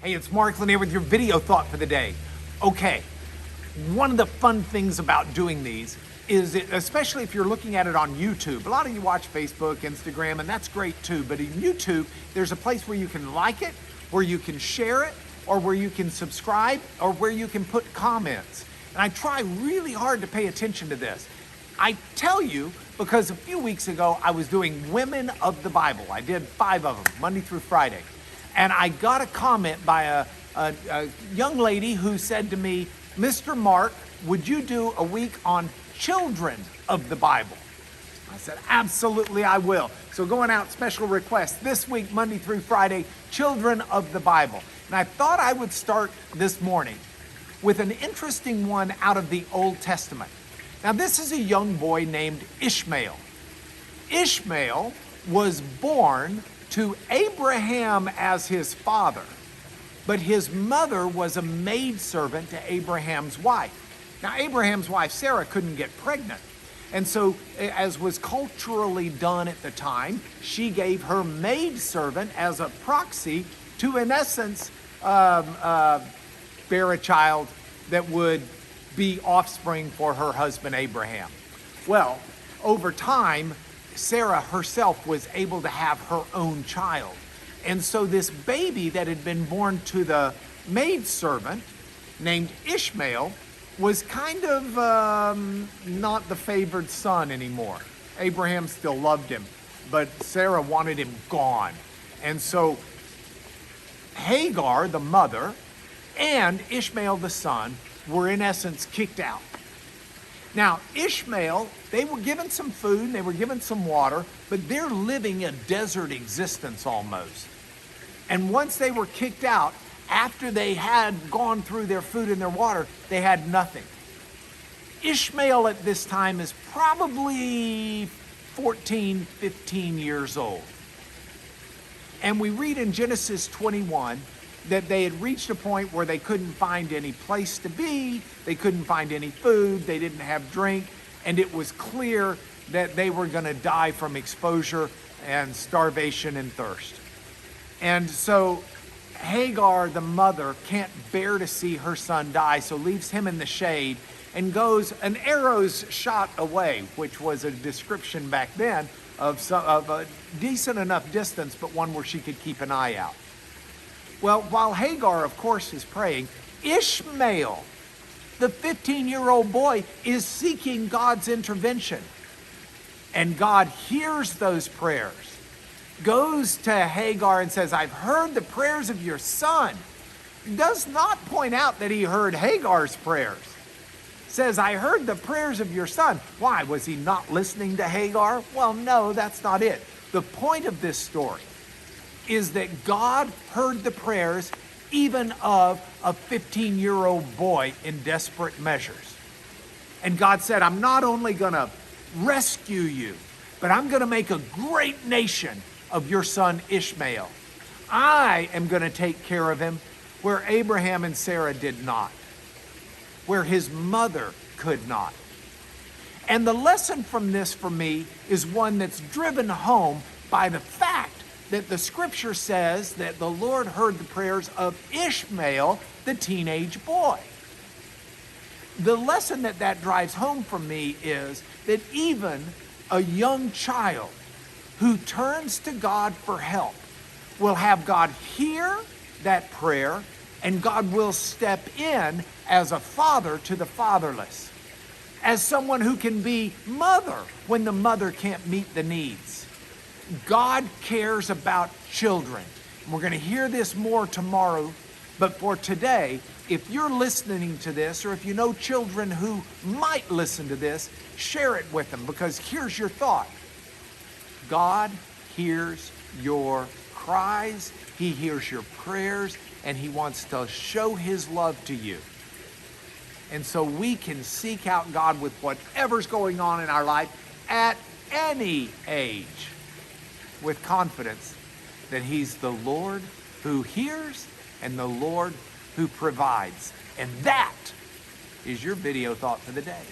Hey, it's Mark Lanier with your video thought for the day. Okay, one of the fun things about doing these is, especially if you're looking at it on YouTube, a lot of you watch Facebook, Instagram, and that's great too, but in YouTube, there's a place where you can like it, where you can share it, or where you can subscribe, or where you can put comments. And I try really hard to pay attention to this. I tell you because a few weeks ago, I was doing Women of the Bible. I did 5 of them, Monday through Friday. And I got a comment by a young lady who said to me, Mr. Mark, would you do a week on children of the Bible? I said, absolutely, I will. So going out, special request this week, Monday through Friday, children of the Bible. And I thought I would start this morning with an interesting one out of the Old Testament. Now, this is a young boy named Ishmael. Ishmael was born to Abraham as his father, but his mother was a maidservant to Abraham's wife. Now, Abraham's wife, Sarah, couldn't get pregnant. And so, as was culturally done at the time, she gave her maidservant as a proxy to, in essence, bear a child that would be offspring for her husband, Abraham. Well, over time, Sarah herself was able to have her own child. And so this baby that had been born to the maidservant named Ishmael was kind of not the favored son anymore. Abraham still loved him, but Sarah wanted him gone. And so Hagar, the mother, and Ishmael, the son, were in essence kicked out. Now, Ishmael, they were given some food, they were given some water, but they're living a desert existence almost. And once they were kicked out, after they had gone through their food and their water, they had nothing. Ishmael at this time is probably 14, 15 years old. And we read in Genesis 21 that they had reached a point where they couldn't find any place to be, they couldn't find any food, they didn't have drink, and it was clear that they were going to die from exposure and starvation and thirst. And so Hagar, the mother, can't bear to see her son die, so leaves him in the shade and goes an arrow's shot away, which was a description back then of a decent enough distance, but one where she could keep an eye out. Well, while Hagar, of course, is praying, Ishmael, the 15-year-old boy, is seeking God's intervention. And God hears those prayers, goes to Hagar and says, I've heard the prayers of your son. Does not point out that he heard Hagar's prayers. Says, I heard the prayers of your son. Why? Was he not listening to Hagar? Well, no, that's not it. The point of this story is that God heard the prayers even of a 15-year-old boy in desperate measures. And God said, I'm not only going to rescue you, but I'm going to make a great nation of your son Ishmael. I am going to take care of him where Abraham and Sarah did not, where his mother could not. And the lesson from this for me is one that's driven home by the fact that the scripture says that the Lord heard the prayers of Ishmael, the teenage boy. The lesson that drives home for me is that even a young child who turns to God for help will have God hear that prayer, and God will step in as a father to the fatherless, as someone who can be mother when the mother can't meet the needs. God cares about children. We're going to hear this more tomorrow, but for today, if you're listening to this, or if you know children who might listen to this, share it with them, because here's your thought. God hears your cries, He hears your prayers, and He wants to show His love to you. And so we can seek out God with whatever's going on in our life at any age, with confidence that He's the Lord who hears and the Lord who provides. And that is your video thought for the day.